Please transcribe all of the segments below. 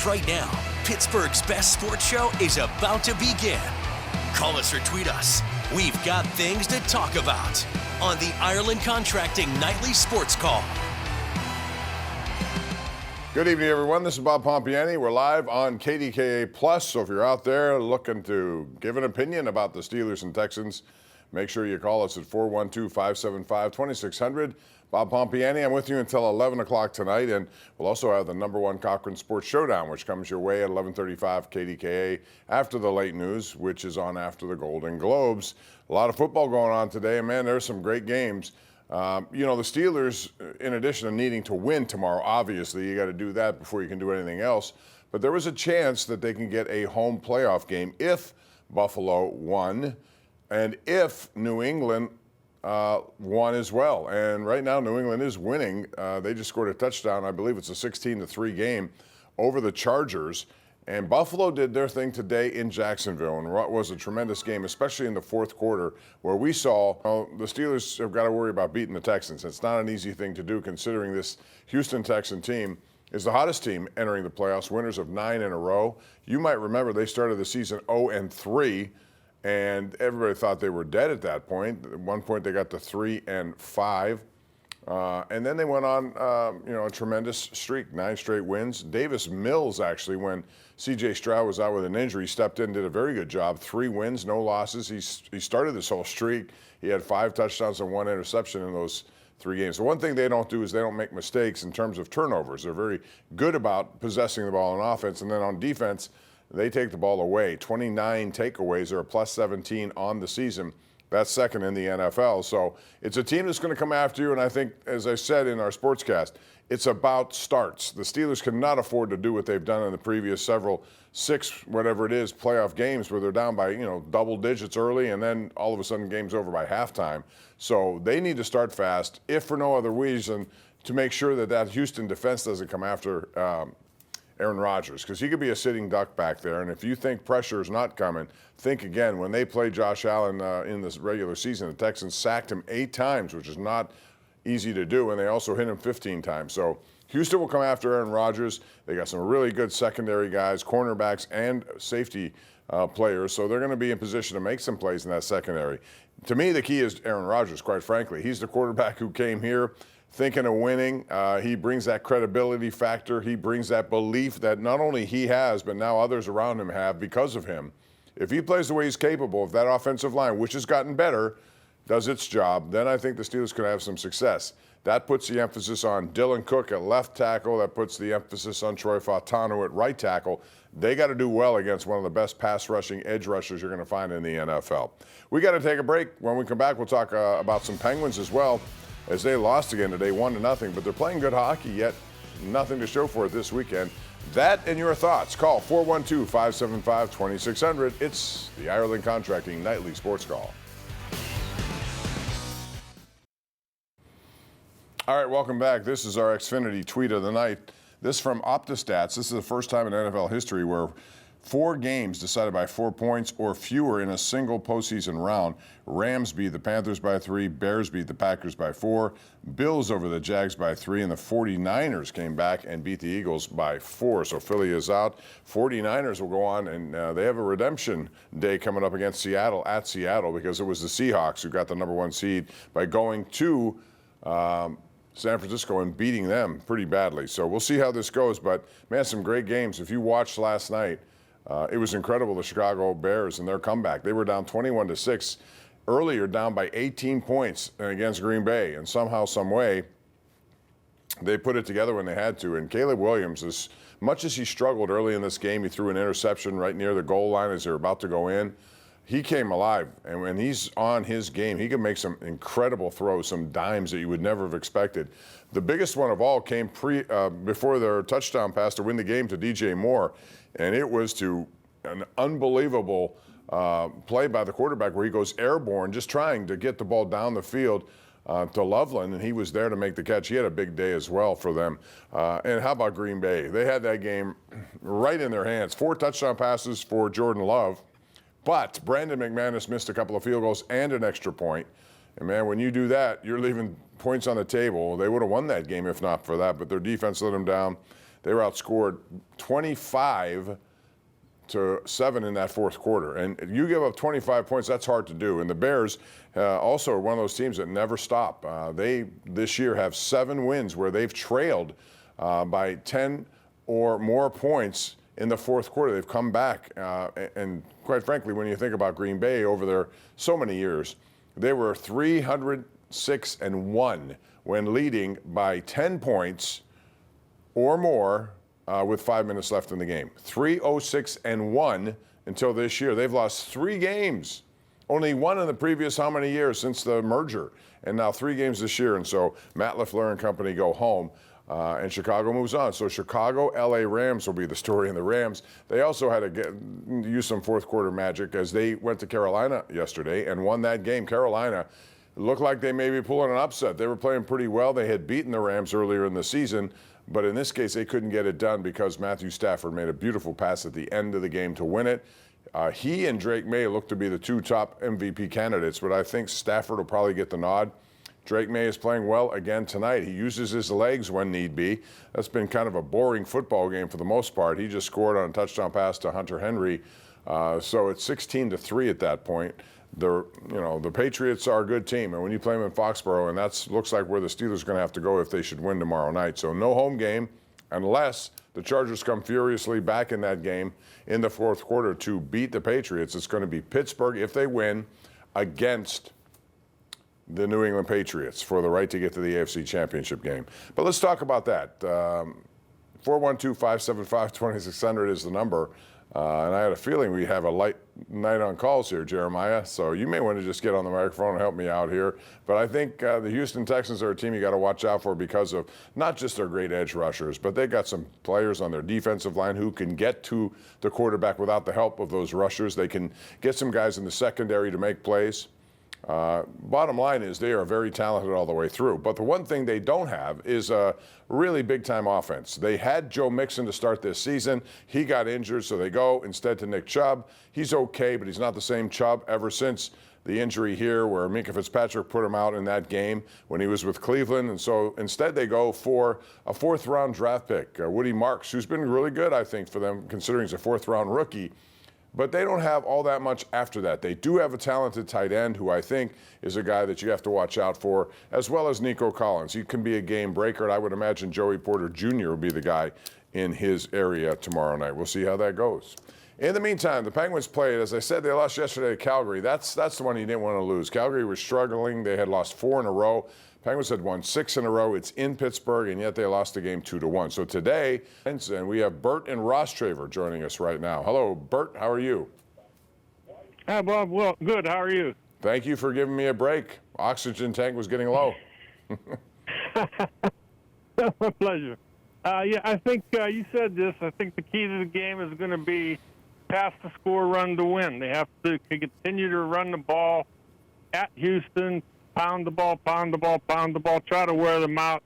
right now. Pittsburgh's best sports show is about to begin. Call us or tweet us. We've got things to talk about on the Ireland Contracting Nightly Sports Call. Good evening, everyone. This is Bob Pompeani. We're live on KDKA+. So if you're out there looking to give an opinion about the Steelers and Texans, make sure you call us at 412-575-2600. Bob Pompeani, I'm with you until 11 o'clock tonight, and we'll also have the #1 Cochran Sports Showdown, which comes your way at 11:35 KDKA after the late news, which is on after the Golden Globes. A lot of football going on today, and man, there's some great games. The Steelers, in addition to needing to win tomorrow, obviously, you got to do that before you can do anything else. But there was a chance that they can get a home playoff game if Buffalo won and if New England won as well. And right now, New England is winning. They just scored a touchdown. I believe it's a 16-3 game over the Chargers. And Buffalo did their thing today in Jacksonville, and what was a tremendous game, especially in the fourth quarter, where we saw the Steelers have got to worry about beating the Texans. It's not an easy thing to do, considering this Houston Texan team is the hottest team entering the playoffs, winners of 9 in a row. You might remember they started the season 0-3, and everybody thought they were dead at that point. At one point, they got to 3-5. And then they went on, a tremendous streak, 9 straight wins. Davis Mills, actually, when C.J. Stroud was out with an injury, stepped in, did a very good job. 3 wins, no losses. He started this whole streak. He had 5 touchdowns and 1 interception in those 3 games. The one thing they don't do is they don't make mistakes in terms of turnovers. They're very good about possessing the ball on offense, and then on defense, they take the ball away. 29 takeaways, or a plus 17 on the season. That's second in the NFL. So it's a team that's going to come after you. And I think, as I said in our sportscast, it's about starts. The Steelers cannot afford to do what they've done in the previous 6, whatever it is, playoff games where they're down by, double digits early and then all of a sudden game's over by halftime. So they need to start fast, if for no other reason, to make sure that Houston defense doesn't come after Aaron Rodgers, because he could be a sitting duck back there. And if you think pressure is not coming, think again. When they played Josh Allen in this regular season, the Texans sacked him 8 times, which is not easy to do, and they also hit him 15 times. So Houston will come after Aaron Rodgers. They got some really good secondary guys, cornerbacks, and safety players, so they're going to be in position to make some plays in that secondary. To me, the key is Aaron Rodgers, quite frankly. He's the quarterback who came here thinking of winning. He brings that credibility factor. He brings that belief that not only he has, but now others around him have because of him. If he plays the way he's capable, if that offensive line, which has gotten better, does its job, then I think the Steelers could have some success. That puts the emphasis on Dylan Cook at left tackle. That puts the emphasis on Troy Fautanu at right tackle. They got to do well against one of the best pass rushing edge rushers you're going to find in the NFL. We got to take a break. When we come back, we'll talk about some Penguins as well, as they lost again today, 1-0, but they're playing good hockey, yet nothing to show for it this weekend. That and your thoughts. Call 412-575-2600. It's the Ireland Contracting Nightly Sports Call. All right, welcome back. This is our Xfinity tweet of the night. This from OptaStats. This is the first time in NFL history where 4 games decided by 4 points or fewer in a single postseason round. Rams beat the Panthers by 3, Bears beat the Packers by 4, Bills over the Jags by 3, and the 49ers came back and beat the Eagles by 4. So Philly is out. 49ers will go on, and they have a redemption day coming up against Seattle at Seattle, because it was the Seahawks who got the #1 seed by going to San Francisco and beating them pretty badly. So we'll see how this goes. But, man, some great games. If you watched last night, it was incredible, the Chicago Bears and their comeback. They were down 21-6 earlier, down by 18 points against Green Bay. And somehow, some way, they put it together when they had to. And Caleb Williams, as much as he struggled early in this game, he threw an interception right near the goal line as they were about to go in. He came alive, and when he's on his game, he can make some incredible throws, some dimes that you would never have expected. The biggest one of all came before their touchdown pass to win the game to DJ Moore, and it was to an unbelievable play by the quarterback where he goes airborne, just trying to get the ball down the field to Loveland, and he was there to make the catch. He had a big day as well for them. And how about Green Bay? They had that game right in their hands. 4 touchdown passes for Jordan Love. But Brandon McManus missed a couple of field goals and an extra point. And, man, when you do that, you're leaving points on the table. They would have won that game if not for that, but their defense let them down. They were outscored 25-7 in that fourth quarter. And you give up 25 points, that's hard to do. And the Bears also are one of those teams that never stop. They, this year, have 7 wins where they've trailed by 10 or more points in the fourth quarter. They've come back. And quite frankly, when you think about Green Bay over their so many years, they were 306-1 when leading by 10 points or more with 5 minutes left in the game. 306-1 until this year. They've lost 3 games. Only 1 in the previous how many years since the merger? And now 3 games this year. And so Matt LaFleur and company go home. And Chicago moves on. So Chicago, LA Rams will be the story. And the Rams, they also had to use some fourth quarter magic as they went to Carolina yesterday and won that game. Carolina looked like they may be pulling an upset. They were playing pretty well. They had beaten the Rams earlier in the season. But in this case, they couldn't get it done because Matthew Stafford made a beautiful pass at the end of the game to win it. He and Drake May look to be the 2 top MVP candidates, but I think Stafford will probably get the nod. Drake May is playing well again tonight. He uses his legs when need be. That's been kind of a boring football game for the most part. He just scored on a touchdown pass to Hunter Henry. So it's 16-3 at that point. The Patriots are a good team, and when you play them in Foxborough, and that looks like where the Steelers are going to have to go if they should win tomorrow night. So no home game unless the Chargers come furiously back in that game in the fourth quarter to beat the Patriots. It's going to be Pittsburgh, if they win, against the New England Patriots for the right to get to the AFC Championship game. But let's talk about that. 412-575-2600 is the number. And I had a feeling we have a light night on calls here, Jeremiah. So you may want to just get on the microphone and help me out here. But I think the Houston Texans are a team you got to watch out for because of not just their great edge rushers, but they got some players on their defensive line who can get to the quarterback without the help of those rushers. They can get some guys in the secondary to make plays. Bottom line is they are very talented all the way through. But the one thing they don't have is a really big-time offense. They had Joe Mixon to start this season. He got injured, so they go instead to Nick Chubb. He's okay, but he's not the same Chubb ever since the injury here where Minkah Fitzpatrick put him out in that game when he was with Cleveland. And so instead they go for a 4th-round draft pick, Woody Marks, who's been really good, I think, for them, considering he's a 4th-round rookie. But they don't have all that much after that. They do have a talented tight end who I think is a guy that you have to watch out for, as well as Nico Collins. He can be a game breaker, and I would imagine Joey Porter Jr. will be the guy in his area tomorrow night. We'll see how that goes. In the meantime, the Penguins played. As I said, they lost yesterday to Calgary. That's the one you didn't want to lose. Calgary was struggling. They had lost 4 in a row. Penguins had won 6 in a row. It's in Pittsburgh, and yet they lost the game 2-1. So today, and we have Bert and Ross Traver joining us right now. Hello, Bert. How are you? Hi, Bob. Well, good. How are you? Thank you for giving me a break. Oxygen tank was getting low. My pleasure. Yeah, I think you said this. I think the key to the game is going to be pass the score, run to win. They have to continue to run the ball at Houston, pound the ball, pound the ball, pound the ball, try to wear them out,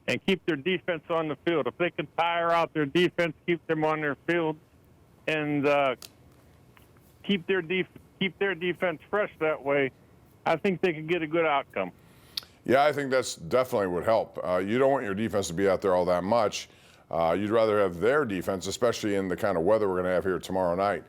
and keep their defense on the field. If they can tire out their defense, keep them on their field, and keep their defense fresh that way, I think they can get a good outcome. Yeah, I think that's definitely would help. You don't want your defense to be out there all that much. You'd rather have their defense, especially in the kind of weather we're going to have here tomorrow night.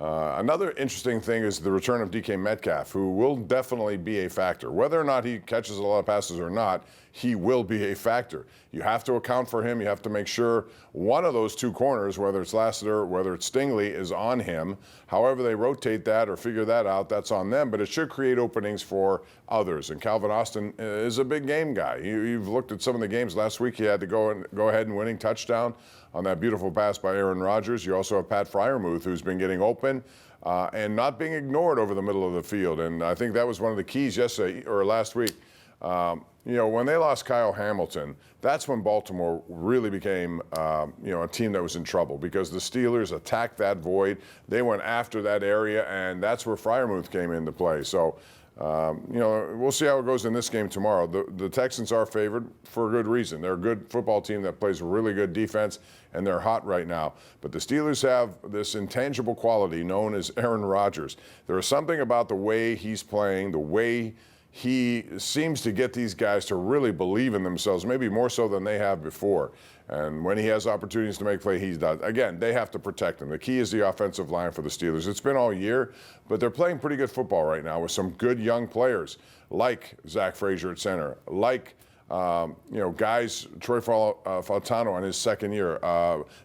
Another interesting thing is the return of DK Metcalf, who will definitely be a factor. Whether or not he catches a lot of passes or not, he will be a factor. You have to account for him. You have to make sure one of those 2 corners, whether it's Lassiter, whether it's Stingley, is on him. However they rotate that or figure that out, that's on them. But it should create openings for others. And Calvin Austin is a big game guy. You've looked at some of the games last week. He had to go ahead and winning touchdown on that beautiful pass by Aaron Rodgers. You also have Pat Freiermuth, who's been getting open and not being ignored over the middle of the field. And I think that was one of the keys yesterday or last week. When they lost Kyle Hamilton, that's when Baltimore really became, a team that was in trouble because the Steelers attacked that void. They went after that area, and that's where Freiermuth came into play. So, we'll see how it goes in this game tomorrow. The Texans are favored for a good reason. They're a good football team that plays really good defense, and they're hot right now. But the Steelers have this intangible quality known as Aaron Rodgers. There is something about the way he's playing, the way he seems to get these guys to really believe in themselves, maybe more so than they have before. And when he has opportunities to make play, he does. Again, they have to protect him. The key is the offensive line for the Steelers. It's been all year, but they're playing pretty good football right now with some good young players like Zach Frazier at center, like guys, Troy Fautano on his second year.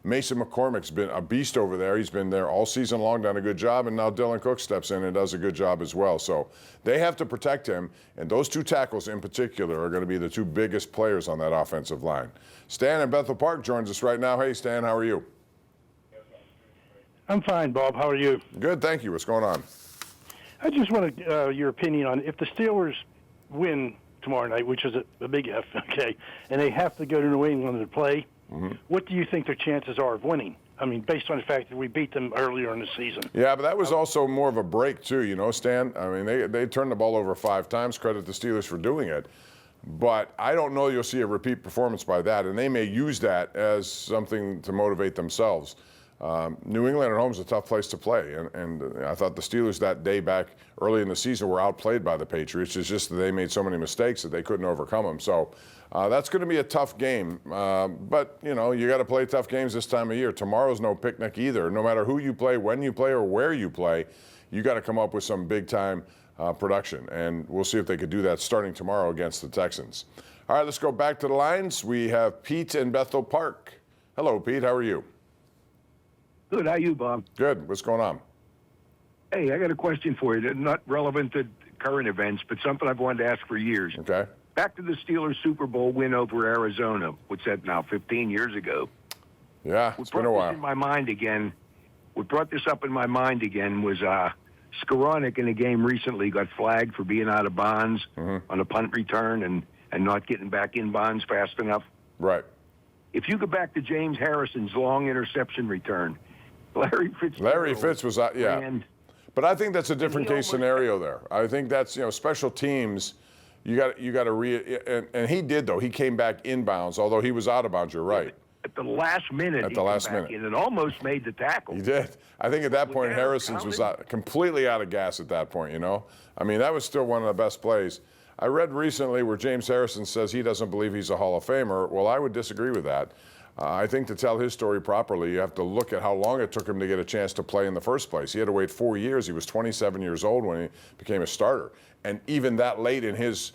Mason McCormick's been a beast over there. He's been there all season long, done a good job, and now Dylan Cook steps in and does a good job as well. So they have to protect him, and those two tackles in particular are going to be the two biggest players on that offensive line. Stan in Bethel Park joins us right now. Hey, Stan, how are you? I'm fine, Bob. How are you? Good, thank you. What's going on? I just wanted your opinion on if the Steelers win tomorrow night, which is a big F, okay, and they have to go to New England to play, what do you think their chances are of winning? I mean, based on the fact that we beat them earlier in the season. Yeah, but that was also more of a break, too, you know, Stan? I mean, they turned the ball over 5 times. Credit the Steelers for doing it. But I don't know you'll see a repeat performance by that, and they may use that as something to motivate themselves. New England at home is a tough place to play, and I thought the Steelers that day back early in the season were outplayed by the Patriots. It's just that they made so many mistakes that they couldn't overcome them. So that's going to be a tough game. But, you know, you got to play tough games this time of year. Tomorrow's no picnic either. No matter who you play, when you play, or where you play, you got to come up with some big-time production. And we'll see if they could do that starting tomorrow against the Texans. All right, let's go back to the lines. We have Pete in Bethel Park. Hello, Pete. How are you? Good. How you, Bob? Good. What's going on? Hey, I got a question for you. Not relevant to current events, but something I've wanted to ask for years. Okay. Back to the Steelers Super Bowl win over Arizona. What's that now? 15 years ago. Yeah, it's been a while. In my mind again. What brought this up in my mind again was Skoranek in a game recently got flagged for being out of bounds on a punt return and not getting back in bounds fast enough. Right. If you go back to James Harrison's long interception return, Larry Fitz was out, yeah. But I think that's a different case scenario there. I think that's, you know, special teams. You got to and he did, though. He came back inbounds, although he was out of bounds. You're right. At the last minute, he came back in and almost made the tackle. He did. I think at that point, Harrison's was completely out of gas at that point, you know? I mean, that was still one of the best plays. I read recently where James Harrison says he doesn't believe he's a Hall of Famer. Well, I would disagree with that. I think to tell his story properly, you have to look at how long it took him to get a chance to play in the first place. He had to wait 4 years. He was 27 years old when he became a starter. And even that late in his,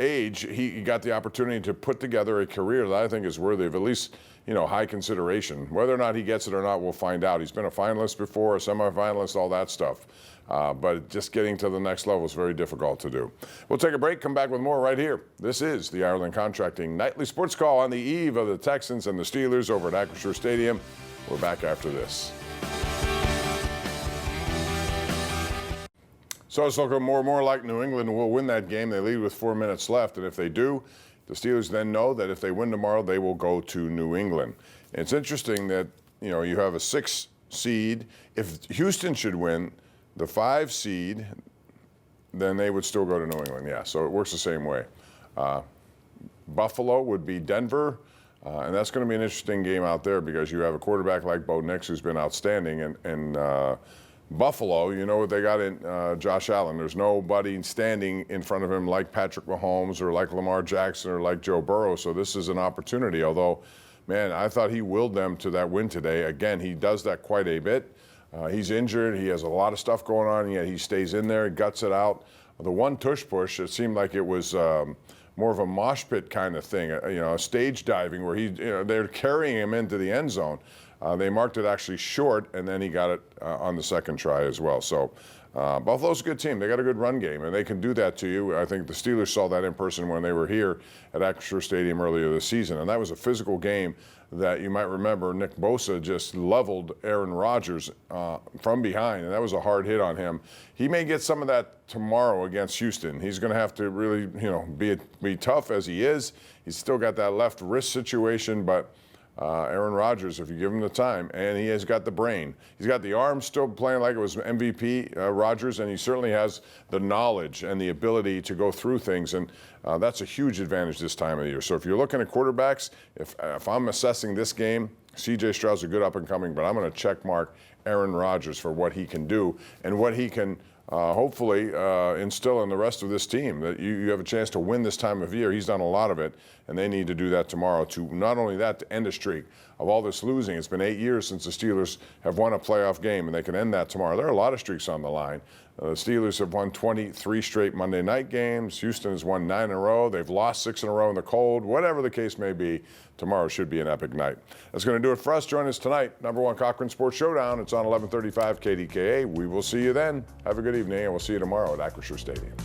age, he got the opportunity to put together a career that I think is worthy of at least, high consideration. Whether or not he gets it or not, we'll find out. He's been a finalist before, a semifinalist, all that stuff. But just getting to the next level is very difficult to do. We'll take a break, come back with more right here. This is the Ireland Contracting Nightly Sports Call on the eve of the Texans and the Steelers over at Acrisure Stadium. We're back after this. So it's looking more and more like New England will win that game. They lead with 4 minutes left, and if they do, the Steelers then know that if they win tomorrow, they will go to New England. And it's interesting that, you have a 6 seed. If Houston should win, the 5 seed, then they would still go to New England. Yeah, so it works the same way. Buffalo would be Denver, and that's going to be an interesting game out there because you have a quarterback like Bo Nix who's been outstanding, and Buffalo, you know what they got in Josh Allen. There's nobody standing in front of him like Patrick Mahomes or like Lamar Jackson or like Joe Burrow, so this is an opportunity. Although, man, I thought he willed them to that win today. Again, he does that quite a bit. He's injured. He has a lot of stuff going on, yet he stays in there, guts it out. The one tush push, it seemed like it was more of a mosh pit kind of thing, stage diving where they're carrying him into the end zone. They marked it actually short, and then he got it on the second try as well. So Buffalo's a good team. They got a good run game, and they can do that to you. I think the Steelers saw that in person when they were here at Acrisure Stadium earlier this season, and that was a physical game that you might remember Nick Bosa just leveled Aaron Rodgers from behind, and that was a hard hit on him. He may get some of that tomorrow against Houston. He's going to have to really, be tough as he is. He's still got that left wrist situation, but Aaron Rodgers, if you give him the time, and he has got the brain. He's got the arm still playing like it was MVP Rodgers, and he certainly has the knowledge and the ability to go through things, and that's a huge advantage this time of the year. So if you're looking at quarterbacks, if I'm assessing this game, C.J. Stroud's a good up-and-coming, but I'm going to check mark Aaron Rodgers for what he can do and what he can hopefully instill in the rest of this team that you have a chance to win this time of year. He's done a lot of it, and they need to do that tomorrow to not only that, to end a streak of all this losing. It's been 8 years since the Steelers have won a playoff game, and they can end that tomorrow. There are a lot of streaks on the line. The Steelers have won 23 straight Monday night games. Houston has won 9 in a row. They've lost 6 in a row in the cold. Whatever the case may be, tomorrow should be an epic night. That's going to do it for us. Join us tonight, #1 Cochran Sports Showdown. It's on 1135 KDKA. We will see you then. Have a good evening, and we'll see you tomorrow at Acrisure Stadium.